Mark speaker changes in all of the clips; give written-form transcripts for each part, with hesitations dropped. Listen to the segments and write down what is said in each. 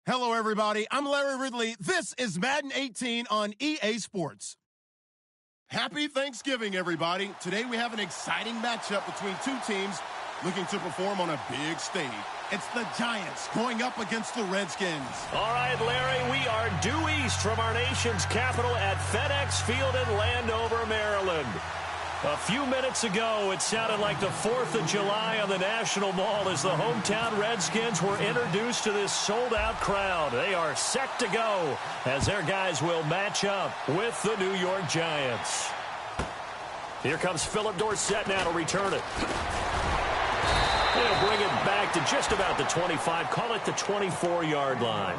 Speaker 1: Hello, everybody. I'm Larry Ridley. This is Madden 18 on EA Sports. Happy Thanksgiving, everybody. Today we have an exciting matchup between two teams looking to perform on a big stage. It's the Giants going up against the Redskins.
Speaker 2: All right, Larry, we are due east from our nation's capital at FedEx Field in Landover, Maryland. A few minutes ago, it sounded like the 4th of July on the National Mall as the hometown Redskins were introduced to this sold-out crowd. They are set to go as their guys will match up with the New York Giants. Here comes Philip Dorsett now to return it. They'll bring it back to just about the 25, call it the 24-yard line.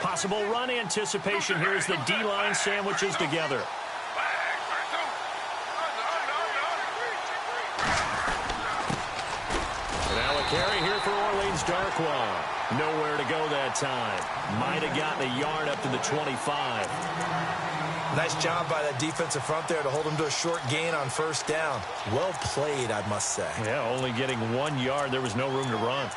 Speaker 2: Possible run anticipation here as the D-line sandwiches together. And now a carry here for Orleans Darkwa. Nowhere to go that time. Might have gotten a yard up to the 25.
Speaker 3: Nice job by that defensive front there to hold him to a short gain on first down. Well played, I must say.
Speaker 2: Yeah, only getting 1 yard. There was no room to run.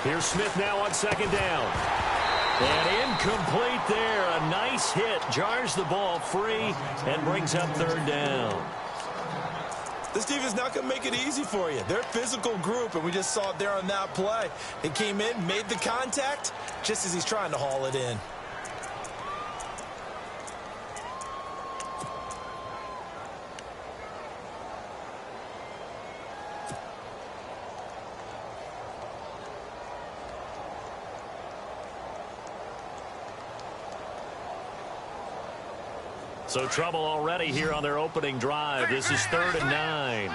Speaker 2: Here's Smith now on second down. And incomplete there. A nice hit. Jars the ball free and brings up third down.
Speaker 3: This defense is not going to make it easy for you. They're a physical group, and we just saw it there on that play. It came in, made the contact, just as he's trying to haul it in.
Speaker 2: So trouble already here on their opening drive. This is 3rd and 9.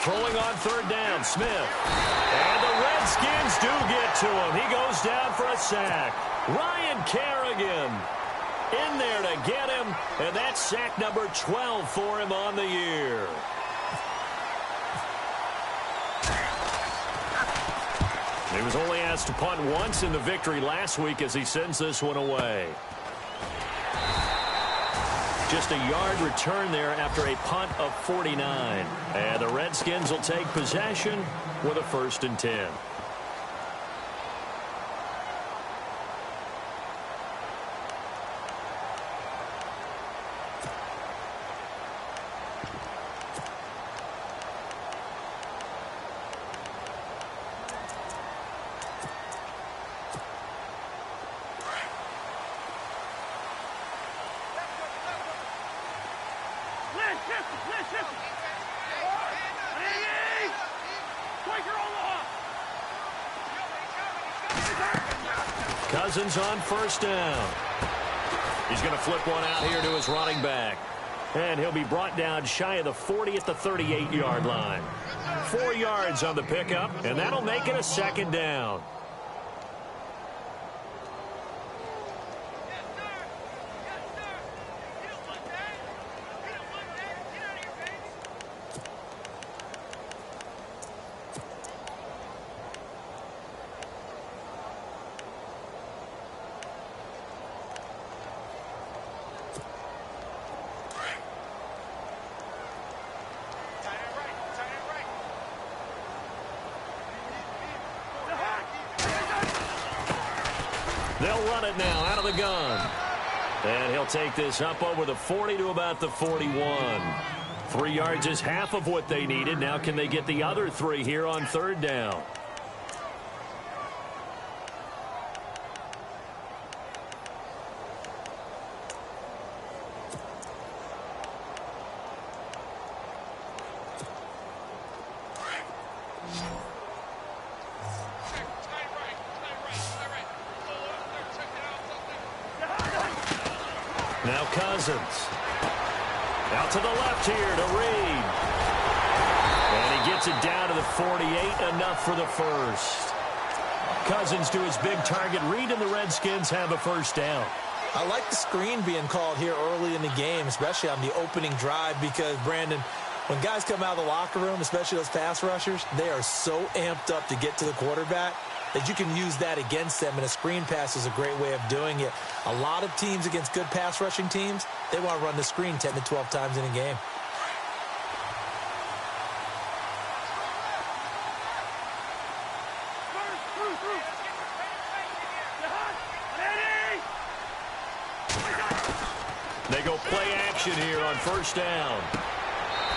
Speaker 2: Throwing on 3rd down, Smith. And the Redskins do get to him. He goes down for a sack. Ryan Kerrigan in there to get him. And that's sack number 12 for him on the year. He was only asked to punt once in the victory last week as he sends this one away. Just a yard return there after a punt of 49. And the Redskins will take possession with a 1st and 10. Cousins on 1st down. He's going to flip one out here to his running back. And he'll be brought down shy of the 40 at the 38-yard line. 4 yards on the pickup, and that'll make it a 2nd down. They'll run it now out of the gun. And he'll take this up over the 40 to about the 41. 3 yards is half of what they needed. Now can they get the other 3 here on 3rd down? Now Cousins. Out to the left here to Reed. And he gets it down to the 48, enough for the first. Cousins to his big target. Reed and the Redskins have a 1st down.
Speaker 3: I like the screen being called here early in the game, especially on the opening drive, because, Brandon, when guys come out of the locker room, especially those pass rushers, they are so amped up to get to the quarterback that you can use that against them, and a screen pass is a great way of doing it. A lot of teams against good pass rushing teams, they want to run the screen 10 to 12 times in a game.
Speaker 2: They go play action here on 1st down.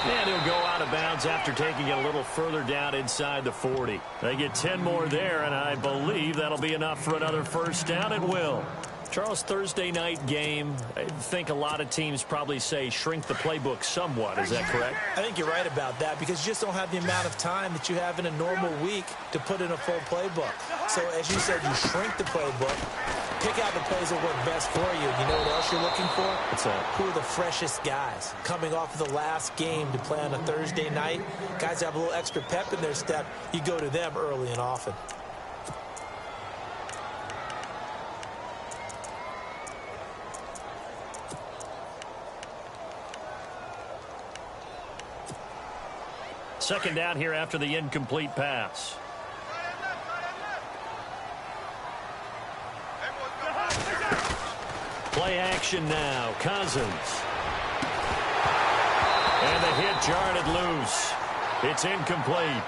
Speaker 2: And he'll go out of bounds after taking it a little further down inside the 40. They get 10 more there, and I believe that'll be enough for another 1st down. It will. Charles, Thursday night game, I think a lot of teams probably say shrink the playbook somewhat. Is that correct?
Speaker 3: I think you're right about that, because you just don't have the amount of time that you have in a normal week to put in a full playbook. So, as you said, you shrink the playbook, pick out the plays that work best for you. You know what else you're looking for?
Speaker 2: What's that?
Speaker 3: Who are the freshest guys coming off of the last game to play on a Thursday night? Guys have a little extra pep in their step. You go to them early and often.
Speaker 2: Second down here after the incomplete pass. Play action now. Cousins. And the hit jarred it loose. It's incomplete.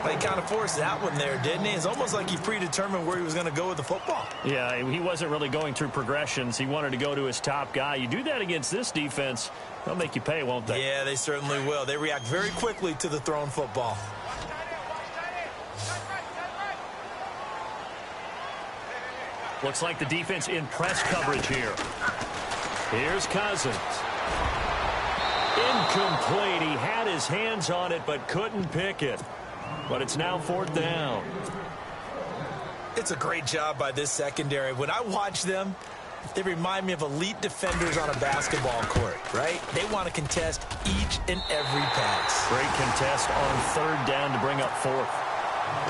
Speaker 3: He kind of forced that one there, didn't he? It's almost like he predetermined where he was going to go with the football.
Speaker 2: Yeah, he wasn't really going through progressions. He wanted to go to his top guy. You do that against this defense, they'll make you pay, won't they?
Speaker 3: Yeah, they certainly will. They react very quickly to the thrown football.
Speaker 2: Looks like the defense in press coverage here. Here's Cousins. Incomplete. He had his hands on it but couldn't pick it. But it's now 4th down.
Speaker 3: It's a great job by this secondary. When I watch them, they remind me of elite defenders on a basketball court, right? They want to contest each and every pass.
Speaker 2: Great contest on 3rd down to bring up 4th.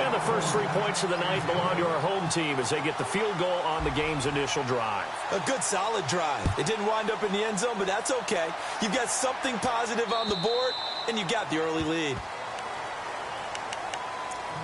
Speaker 2: And the first 3 points of the night belong to our home team as they get the field goal on the game's initial drive.
Speaker 3: A good, solid drive. It didn't wind up in the end zone, but that's okay. You've got something positive on the board, and you got the early lead.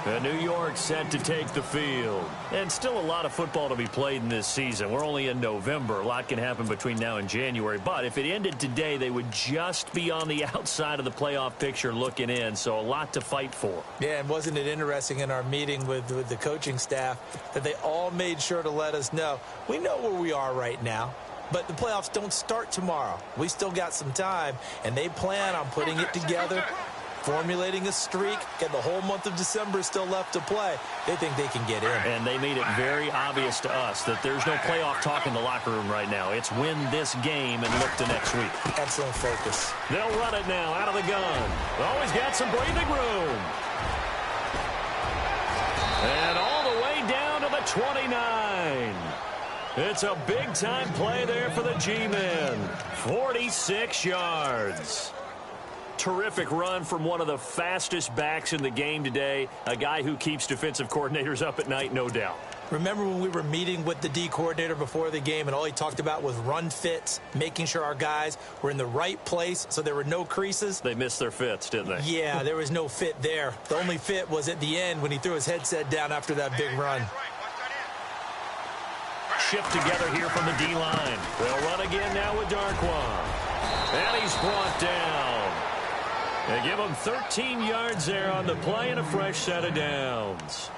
Speaker 2: And New York set to take the field. And still a lot of football to be played in this season. We're only in November. A lot can happen between now and January. But if it ended today, they would just be on the outside of the playoff picture looking in. So a lot to fight for.
Speaker 3: Yeah, and wasn't it interesting in our meeting with the coaching staff that they all made sure to let us know, we know where we are right now. But the playoffs don't start tomorrow. We still got some time, and they plan on putting it together, formulating a streak, and the whole month of December is still left to play. They think they can get in.
Speaker 2: And they made it very obvious to us that there's no playoff talk in the locker room right now. It's win this game and look to next week.
Speaker 3: Excellent focus.
Speaker 2: They'll run it now out of the gun. Always got some breathing room. And all the way down to the 29. It's a big-time play there for the G-men. 46 yards. Terrific run from one of the fastest backs in the game today. A guy who keeps defensive coordinators up at night, no doubt.
Speaker 3: Remember when we were meeting with the D coordinator before the game and all he talked about was run fits, making sure our guys were in the right place so there were no creases?
Speaker 2: They missed their fits, didn't they?
Speaker 3: Yeah, there was no fit there. The only fit was at the end when he threw his headset down after that big run.
Speaker 2: Shift together here from the D-line. They'll run again now with Darquan. And he's brought down. They give him 13 yards there on the play and a fresh set of downs.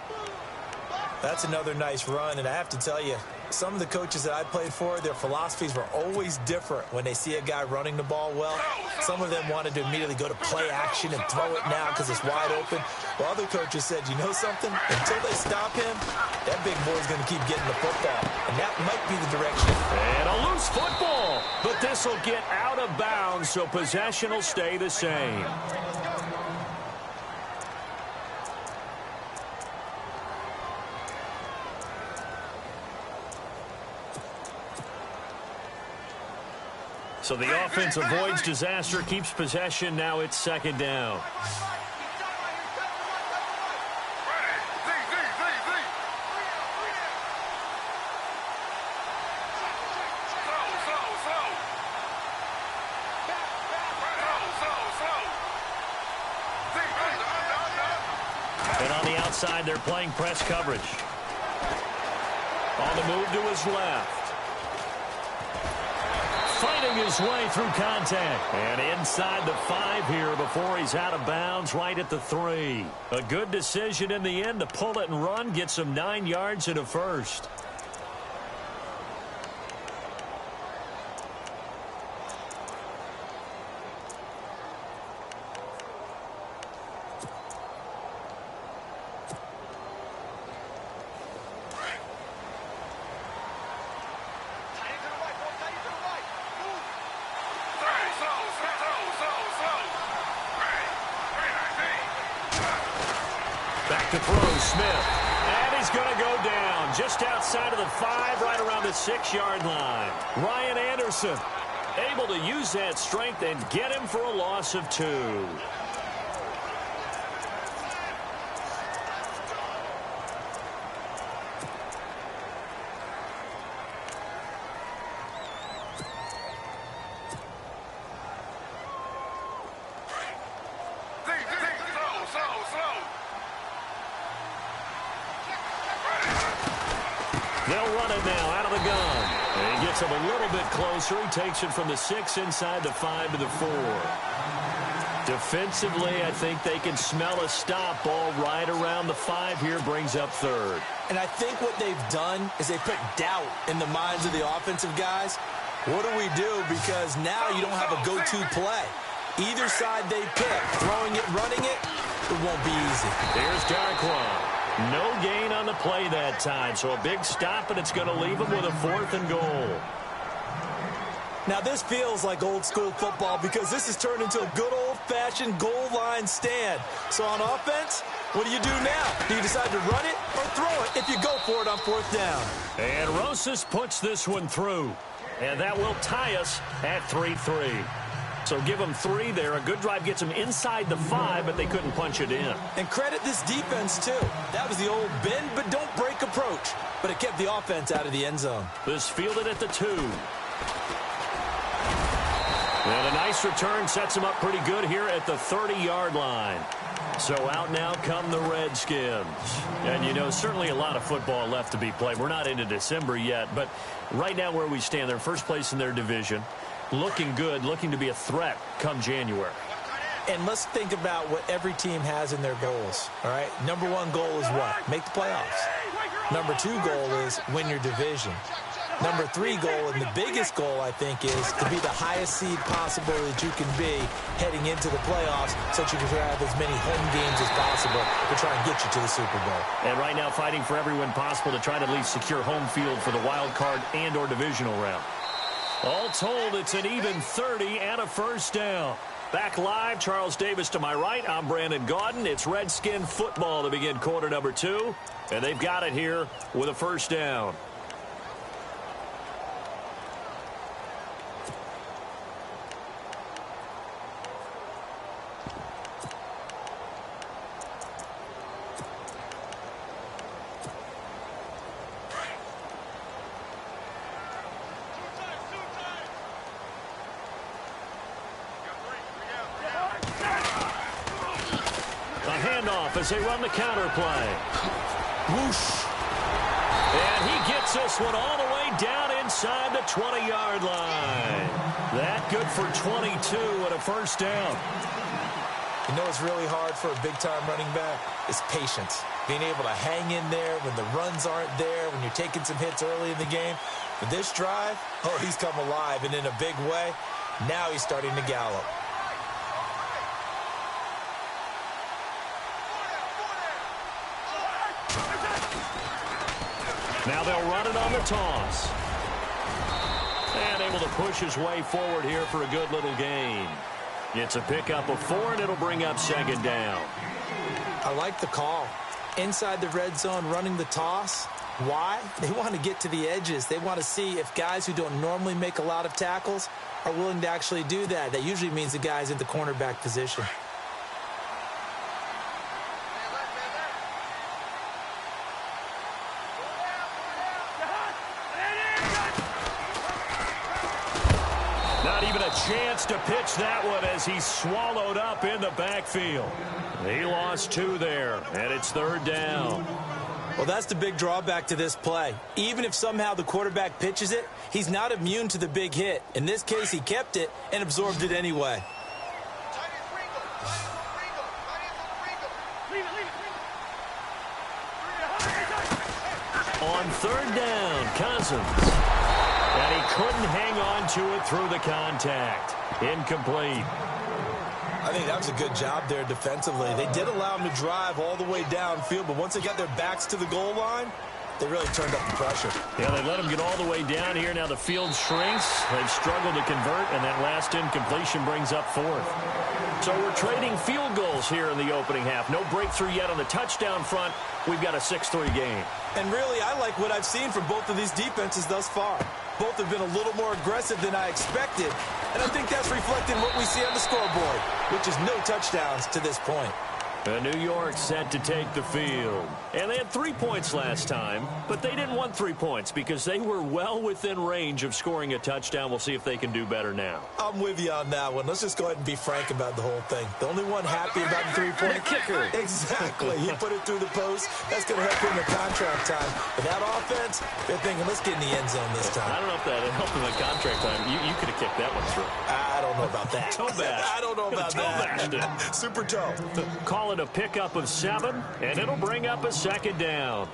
Speaker 3: That's another nice run, and I have to tell you, some of the coaches that I played for, their philosophies were always different when they see a guy running the ball well. Some of them wanted to immediately go to play action and throw it now because it's wide open. While other coaches said, you know something? Until they stop him, that big boy's going to keep getting the football, and that might be the direction.
Speaker 2: And a loose football, but this will get out of bounds, so possession will stay the same. So the offense avoids disaster, keeps possession. Now it's second down. And on the outside, they're playing press coverage. On the move to his left. Fighting his way through contact. And inside the 5 here before he's out of bounds right at the 3. A good decision in the end to pull it and run, get some 9 yards and a first. Back to throw, Smith. And he's going to go down just outside of the 5, right around the 6-yard line. Ryan Anderson able to use that strength and get him for a loss of 2. They'll run it now out of the gun. And he gets him a little bit closer. He takes it from the 6 inside the 5 to the 4. Defensively, I think they can smell a stop. Ball right around the 5 here, brings up 3rd.
Speaker 3: And I think what they've done is they put doubt in the minds of the offensive guys. What do we do? Because now you don't have a go-to play. Either side they pick, throwing it, running it, it won't be easy.
Speaker 2: There's Darquan. No gain on the play that time, so a big stop, and it's going to leave him with a 4th and goal.
Speaker 3: Now, this feels like old-school football because this has turned into a good old-fashioned goal line stand. So on offense, what do you do now? Do you decide to run it or throw it if you go for it on 4th down?
Speaker 2: And Rosas puts this one through, and that will tie us at 3-3. So give them 3 there. A good drive gets them inside the 5, but they couldn't punch it in.
Speaker 3: And credit this defense, too. That was the old bend but don't break approach, but it kept the offense out of the end zone.
Speaker 2: This fielded at the 2. And a nice return sets them up pretty good here at the 30-yard line. So out now come the Redskins. And, you know, certainly a lot of football left to be played. We're not into December yet, but right now where we stand, they're first place in their division. Looking good, looking to be a threat come January.
Speaker 3: And let's think about what every team has in their goals, all right? Number 1 goal is what? Make the playoffs. Number 2 goal is win your division. Number 3 goal, and the biggest goal, I think, is to be the highest seed possible that you can be heading into the playoffs so that you can have as many home games as possible to try and get you to the Super Bowl.
Speaker 2: And right now fighting for every win possible to try to at least secure home field for the wild card and or divisional round. All told, it's an even 30 and a first down. Back live, Charles Davis to my right. I'm Brandon Gaudin. It's Redskin football to begin quarter number 2. And they've got it here with a first down. As they run the counter play. Whoosh. And he gets this one all the way down inside the 20-yard line. That good for 22 and a first down.
Speaker 3: You know what's really hard for a big-time running back? It's patience. being able to hang in there when the runs aren't there, when you're taking some hits early in the game. But this drive, oh, he's come alive, and in a big way. Now he's starting to gallop.
Speaker 2: Now they'll run it on the toss. And able to push his way forward here for a good little gain. It's a pickup of 4, and it'll bring up second down.
Speaker 3: I like the call. Inside the red zone, running the toss. Why? They want to get to the edges. They want to see if guys who don't normally make a lot of tackles are willing to actually do that. That usually means the guy's in the cornerback position.
Speaker 2: Not even a chance to pitch that one as he's swallowed up in the backfield. He lost 2 there, and it's third down.
Speaker 3: Well, that's the big drawback to this play. Even if somehow the quarterback pitches it, he's not immune to the big hit. In this case, he kept it and absorbed it anyway.
Speaker 2: On third down, Cousins. And he couldn't hang on to it through the contact. Incomplete.
Speaker 3: I think that was a good job there defensively. They did allow him to drive all the way downfield, but once they got their backs to the goal line, they really turned up the pressure.
Speaker 2: Yeah, they let him get all the way down here. Now the field shrinks. They've struggled to convert, and that last incompletion brings up 4th. So we're trading field goals here in the opening half. No breakthrough yet on the touchdown front. We've got a 6-3 game.
Speaker 3: And really, I like what I've seen from both of these defenses thus far. Both have been a little more aggressive than I expected, and I think that's reflected in what we see on the scoreboard, which is no touchdowns to this point.
Speaker 2: New York set to take the field. And they had 3 points last time, but they didn't want 3 points because they were well within range of scoring a touchdown. We'll see if they can do better now.
Speaker 3: I'm with you on that one. Let's just go ahead and be frank about the whole thing. The only one happy about the 3-point
Speaker 2: kicker.
Speaker 3: Exactly. He put it through the post. That's going to help him in contract time. But that offense, they're thinking, let's get in the end zone this time.
Speaker 2: I don't know if that helped him in contract time. You could have kicked that one through.
Speaker 3: I don't know about that.
Speaker 2: Toe bash.
Speaker 3: I don't know about that. Super toe.
Speaker 2: Call it a pickup of 7, and it'll bring up a second down.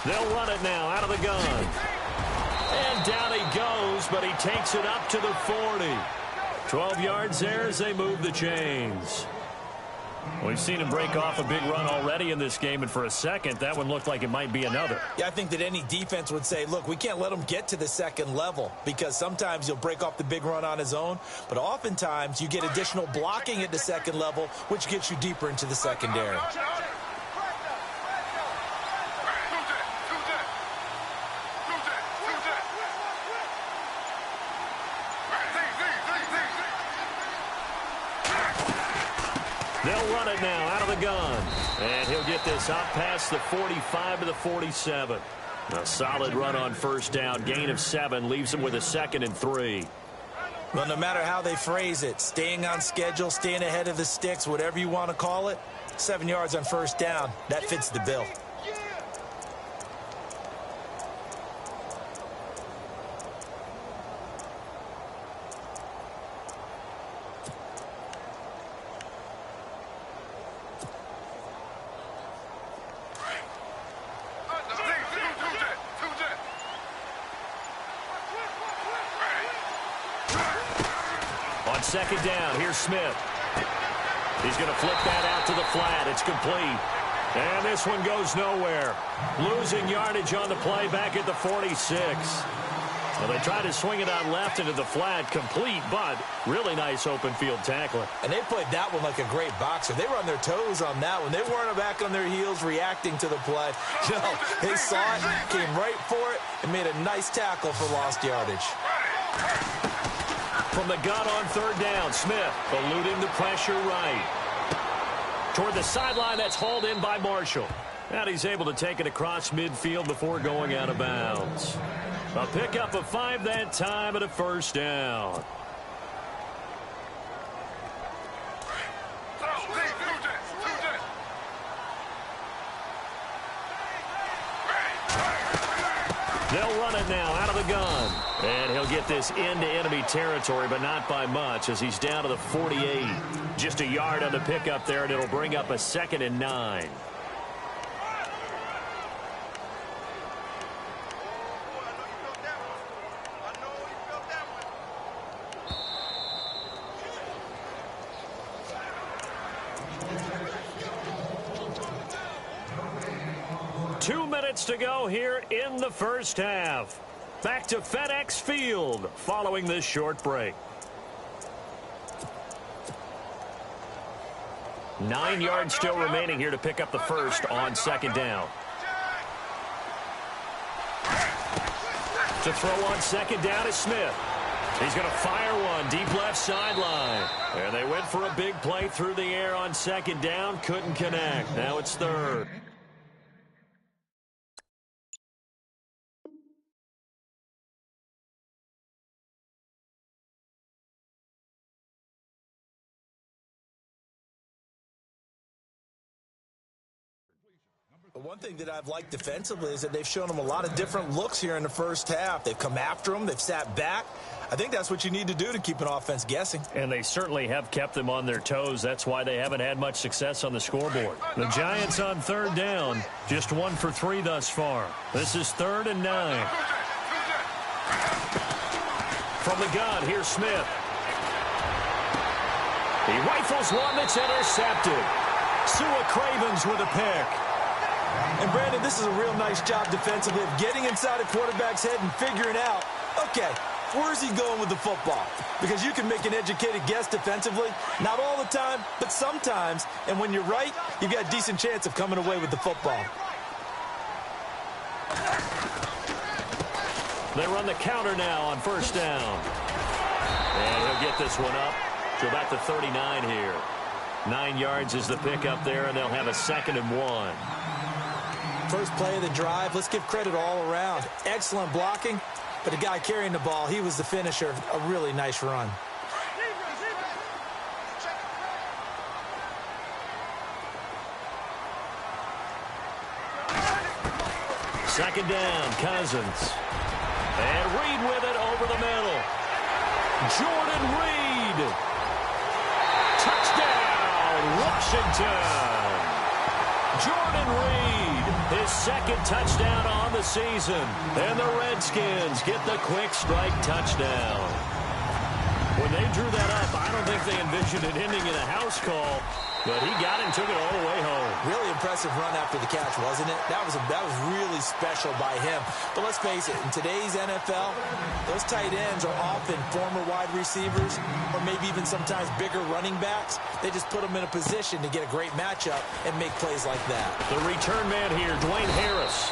Speaker 2: They'll run it now out of the gun. And down he goes, but he takes it up to the 40. 12 yards there as they move the chains. We've seen him break off a big run already in this game, and for a second, that one looked like it might be another.
Speaker 3: Yeah, I think that any defense would say, look, we can't let him get to the second level because sometimes he'll break off the big run on his own, but oftentimes you get additional blocking at the second level, which gets you deeper into the secondary.
Speaker 2: They'll run it now out of the gun. And he'll get this up past the 45 to the 47. A solid run on first down. Gain of 7 leaves him with a 2nd and 3.
Speaker 3: Well, no matter how they phrase it, staying on schedule, staying ahead of the sticks, whatever you want to call it, 7 yards on first down, that fits the bill.
Speaker 2: Second down, here's Smith. He's going to flip that out to the flat. It's complete. And this one goes nowhere. Losing yardage on the play back at the 46. Well, they tried to swing it out left into the flat, complete, but really nice open field tackling.
Speaker 3: And they played that one like a great boxer. They were on their toes on that one. They weren't back on their heels reacting to the play. No, they saw it, came right for it, and made a nice tackle for lost yardage.
Speaker 2: From the gun on third down, Smith eluding the pressure right. Toward the sideline, that's hauled in by Marshall. And he's able to take it across midfield before going out of bounds. A pickup of 5 that time and a first down. They'll run it now out of the gun. And he'll get this into enemy territory, but not by much as he's down to the 48. Just a yard on the pickup there, and it'll bring up a 2nd and 9. To go here in the first half. Back to FedEx Field following this short break. 9 yards still remaining here to pick up the first on 2nd down. To throw on 2nd down is Smith. He's going to fire one deep left sideline. And they went for a big play through the air on 2nd down. Couldn't connect. Now it's 3rd.
Speaker 3: One thing that I've liked defensively is that they've shown them a lot of different looks here in the first half. They've come after them. They've sat back. I think that's what you need to do to keep an offense guessing.
Speaker 2: And they certainly have kept them on their toes. That's why they haven't had much success on the scoreboard. The Giants on 3rd down. Just 1 for 3 thus far. This is 3rd and 9. From the gun, here's Smith. He rifles one that's intercepted. Sua Cravens with a pick.
Speaker 3: And, Brandon, this is a real nice job defensively of getting inside a quarterback's head and figuring out, okay, where's he going with the football? Because you can make an educated guess defensively, not all the time, but sometimes. And when you're right, you've got a decent chance of coming away with the football.
Speaker 2: They run the counter now on 1st down. And he'll get this one up to about the 39 here. 9 yards is the pickup there, and they'll have a 2nd and 1.
Speaker 3: First play of the drive, let's give credit all around. Excellent blocking, but the guy carrying the ball, he was the finisher. A really nice run.
Speaker 2: Second down, Cousins. And Reed with it over the middle. Jordan Reed. Touchdown, Washington. Jordan Reed, his 2nd touchdown on the season. And the Redskins get the quick strike touchdown. When they drew that up, I don't think they envisioned it ending in a house call, but he got it and took it all the way home.
Speaker 3: Really impressive run after the catch, wasn't it? That was really special by him. But let's face it, in today's NFL, those tight ends are often former wide receivers or maybe even sometimes bigger running backs. They just put them in a position to get a great matchup and make plays like that.
Speaker 2: The return man here, Dwayne Harris.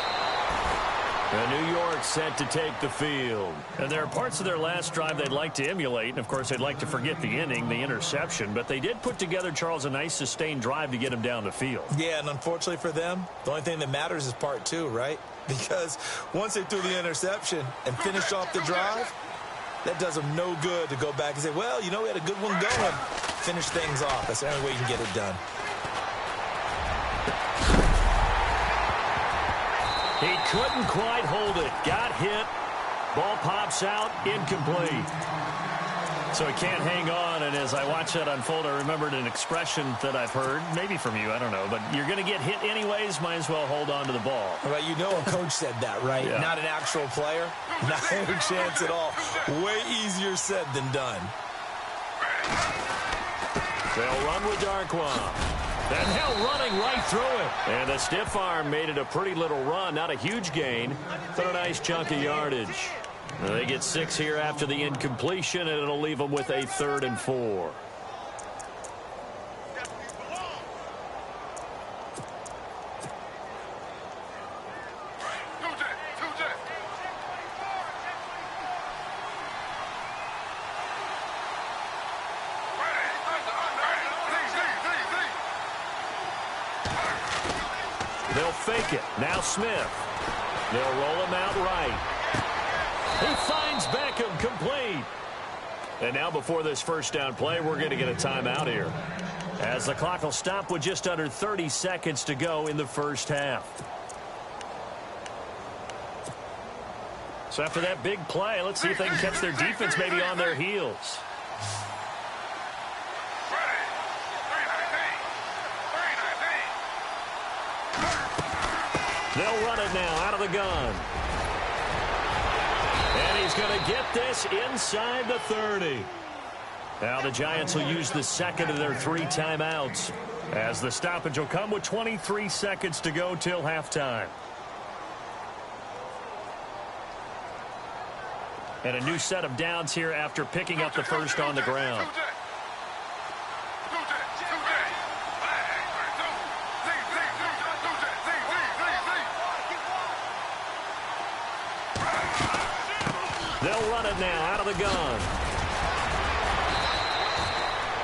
Speaker 2: And New York set to take the field. And there are parts of their last drive they'd like to emulate. And, of course, they'd like to forget the inning, the interception. But they did put together, Charles, a nice sustained drive to get him down the field.
Speaker 3: Yeah, and unfortunately for them, the only thing that matters is part 2, right? Because once they threw the interception and finished off the drive, that does them no good to go back and say, well, you know, we had a good one going. Finish things off. That's the only way you can get it done.
Speaker 2: He couldn't quite hold it. Got hit. Ball pops out. Incomplete. So he can't hang on. And as I watch that unfold, I remembered an expression that I've heard, maybe from you, I don't know. But you're going to get hit anyways. Might as well hold on to the ball.
Speaker 3: Well, you know a coach said that, right?
Speaker 2: Yeah.
Speaker 3: Not an actual player. Not a chance at all. Way easier said than done.
Speaker 2: They'll run with Darquan. And now running right through it. And the stiff arm made it a pretty little run. Not a huge gain, but a nice chunk of yardage. They get 6 here after the incompletion, and it'll leave them with a 3rd and 4. They'll fake it. Now Smith. They'll roll him out right. He finds Beckham complete. And now before this first down play, we're going to get a timeout here, as the clock will stop with just under 30 seconds to go in the first half. So after that big play, let's see if they can catch their defense maybe on their heels. They'll run it now out of the gun. And he's going to get this inside the 30. Now the Giants will use the second of their 3 timeouts, as the stoppage will come with 23 seconds to go till halftime. And a new set of downs here after picking up the first on the ground. They'll run it now out of the gun.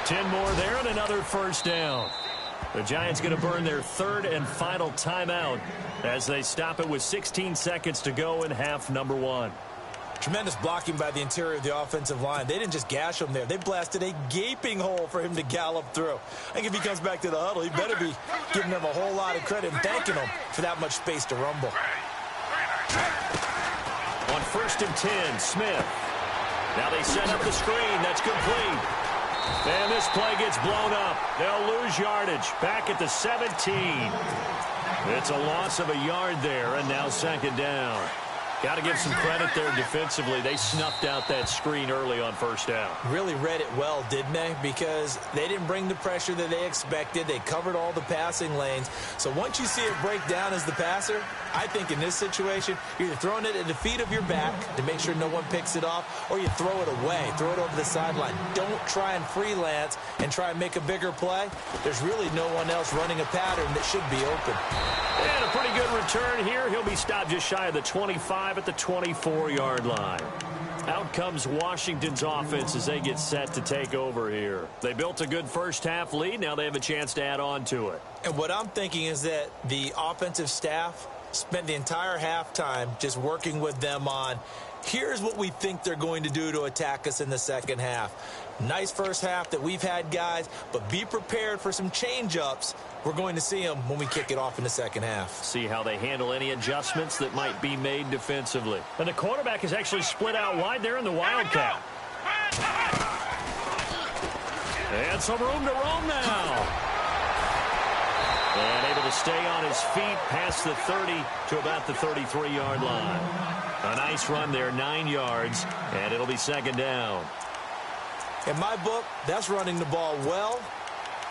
Speaker 2: 10 more there and another first down. The Giants going to burn their 3rd and final timeout as they stop it with 16 seconds to go in half number 1.
Speaker 3: Tremendous blocking by the interior of the offensive line. They didn't just gash him there. They blasted a gaping hole for him to gallop through. I think if he comes back to the huddle, he better be giving them a whole lot of credit and thanking them for that much space to rumble.
Speaker 2: On 1st and 10, Smith. Now they set up the screen. That's complete. And this play gets blown up. They'll lose yardage. Back at the 17. It's a loss of a yard there, and now 2nd down. Got to give some credit there defensively. They snuffed out that screen early on 1st down.
Speaker 3: Really read it well, didn't they? Because they didn't bring the pressure that they expected. They covered all the passing lanes. So once you see it break down as the passer, I think in this situation, you're either throwing it at the feet of your back to make sure no one picks it off, or you throw it away, throw it over the sideline. Don't try and freelance and try and make a bigger play. There's really no one else running a pattern that should be open.
Speaker 2: And a pretty good return here. He'll be stopped just shy of the 25 at the 24-yard line. Out comes Washington's offense as they get set to take over here. They built a good first half lead. Now they have a chance to add on to it.
Speaker 3: And what I'm thinking is that the offensive staff spent the entire halftime just working with them on, here's what we think they're going to do to attack us in the second half. Nice first half that we've had, guys, but be prepared for some change-ups. We're going to see them when we kick it off in the second half.
Speaker 2: See how they handle any adjustments that might be made defensively. And the quarterback is actually split out wide there in the Wildcat. And some room to roam now. And able to stay on his feet past the 30 to about the 33-yard line. A nice run there, 9 yards, and it'll be 2nd down.
Speaker 3: In my book, that's running the ball well,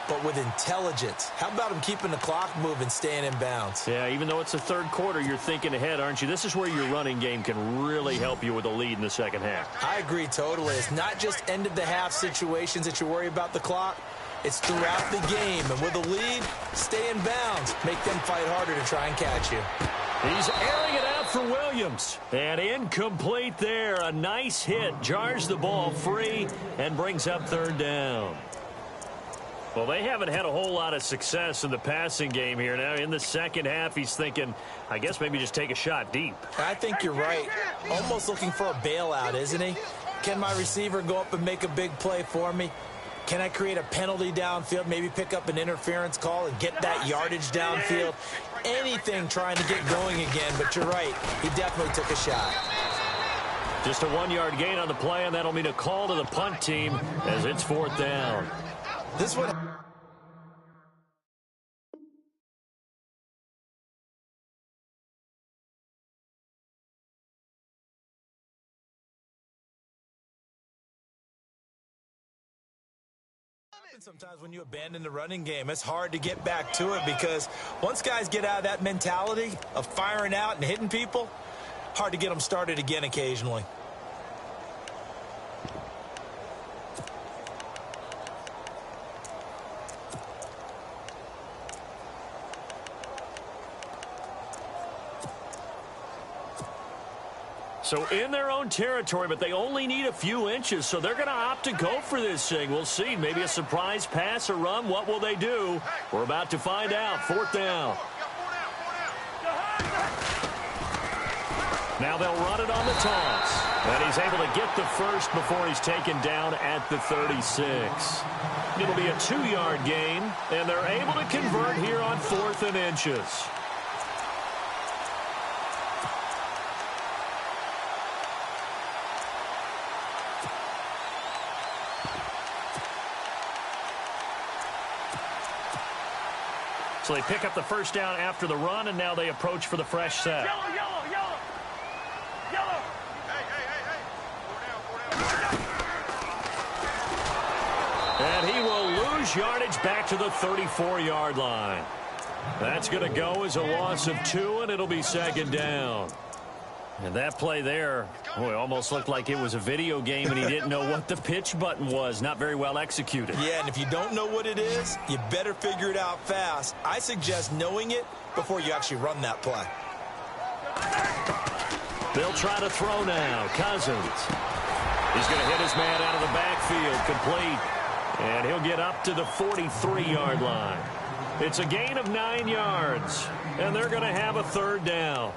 Speaker 3: but with intelligence. How about him keeping the clock moving, staying in bounds?
Speaker 2: Yeah, even though it's the 3rd quarter, you're thinking ahead, aren't you? This is where your running game can really help you with a lead in the second half.
Speaker 3: I agree totally. It's not just end-of-the-half situations that you worry about the clock. It's throughout the game. And with a lead, stay in bounds. Make them fight harder to try and catch you.
Speaker 2: He's airing it out for Williams. And incomplete there. A nice hit. Jars the ball free and brings up 3rd down. Well, they haven't had a whole lot of success in the passing game here. Now, in the second half, he's thinking, I guess maybe just take a shot deep.
Speaker 3: I think you're right. Almost looking for a bailout, isn't he? Can my receiver go up and make a big play for me? Can I create a penalty downfield, maybe pick up an interference call and get that yardage downfield? Anything trying to get going again, but you're right. He definitely took a shot.
Speaker 2: Just a 1-yard gain on the play, and that'll mean a call to the punt team as it's 4th down.
Speaker 3: This one. Sometimes when you abandon the running game, it's hard to get back to it because once guys get out of that mentality of firing out and hitting people, hard to get them started again occasionally.
Speaker 2: So in their own territory, but they only need a few inches, so they're going to opt to go for this thing. We'll see. Maybe a surprise pass or run. What will they do? We're about to find out. 4th down. Now they'll run it on the toss. And he's able to get the first before he's taken down at the 36. It'll be a 2-yard gain, and they're able to convert here on 4th and inches. So they pick up the first down after the run, and now they approach for the fresh set.
Speaker 4: Yellow.
Speaker 2: And he will lose yardage back to the 34-yard line. That's going to go as a loss of 2, and it'll be second down. And that play there, boy, almost looked like it was a video game and he didn't know what the pitch button was. Not very well executed.
Speaker 3: Yeah, and if you don't know what it is, you better figure it out fast. I suggest knowing it before you actually run that play.
Speaker 2: They'll try to throw now. Cousins. He's going to hit his man out of the backfield. Complete. And he'll get up to the 43-yard line. It's a gain of 9 yards. And they're going to have a third down.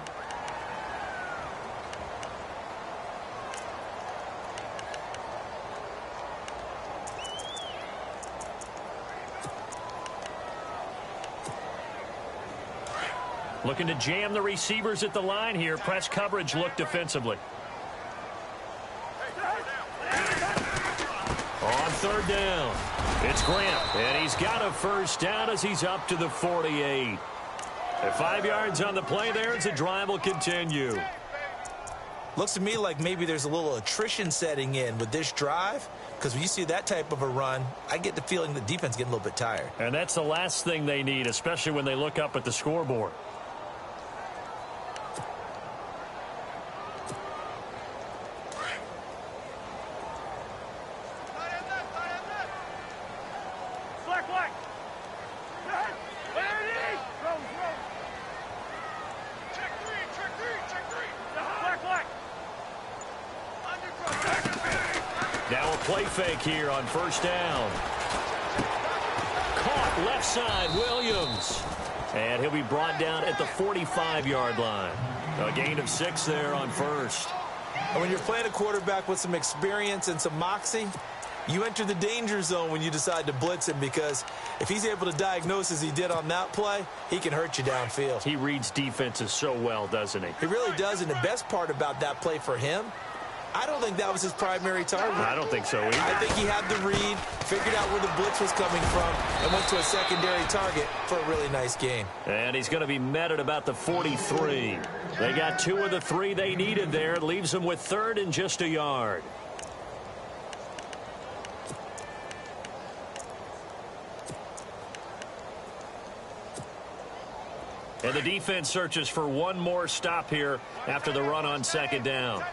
Speaker 2: Looking to jam the receivers at the line here. Press coverage look defensively. On third down, it's Grant, and he's got a first down as he's up to the 48. At 5 yards on the play there, as the drive will continue.
Speaker 3: Looks to me like maybe there's a little attrition setting in with this drive, because when you see that type of a run, I get the feeling the defense is getting a little bit tired.
Speaker 2: And that's the last thing they need, especially when they look up at the scoreboard. Now a play fake here on first down. Caught left side, Williams. And he'll be brought down at the 45-yard line. A gain of 6 there on first.
Speaker 3: And when you're playing a quarterback with some experience and some moxie, you enter the danger zone when you decide to blitz him, because if he's able to diagnose as he did on that play, he can hurt you downfield.
Speaker 2: He reads defenses so well, doesn't he?
Speaker 3: He really does, and the best part about that play for him, I don't think that was his primary target.
Speaker 2: I don't think so either.
Speaker 3: I think he had the read, figured out where the blitz was coming from, and went to a secondary target for a really nice gain.
Speaker 2: And he's going to be met at about the 43. They got 2 of the 3 they needed there. It leaves them with third and just a yard. And the defense searches for one more stop here after the run on second down.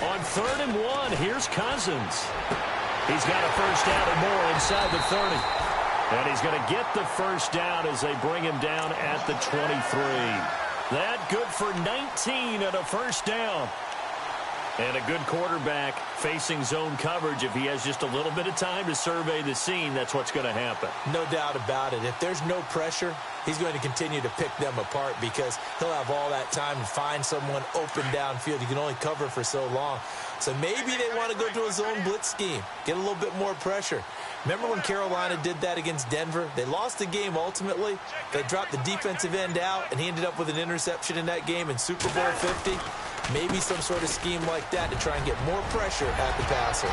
Speaker 2: On 3rd and 1, here's Cousins. He's got a first down and more inside the 30. And he's going to get the first down as they bring him down at the 23. That good for 19 and a first down. And a good quarterback facing zone coverage. If he has just a little bit of time to survey the scene, that's what's going to happen.
Speaker 3: No doubt about it. If there's no pressure, he's going to continue to pick them apart, because he'll have all that time to find someone open downfield. He can only cover for so long. So maybe they want to go to a zone blitz scheme, get a little bit more pressure. Remember when Carolina did that against Denver? They lost the game ultimately. They dropped the defensive end out, and he ended up with an interception in that game in Super Bowl 50. Maybe some sort of scheme like that to try and get more pressure at the passer.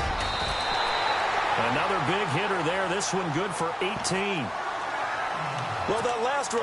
Speaker 2: Another big hitter there. This one good for 18.
Speaker 3: Well, that last run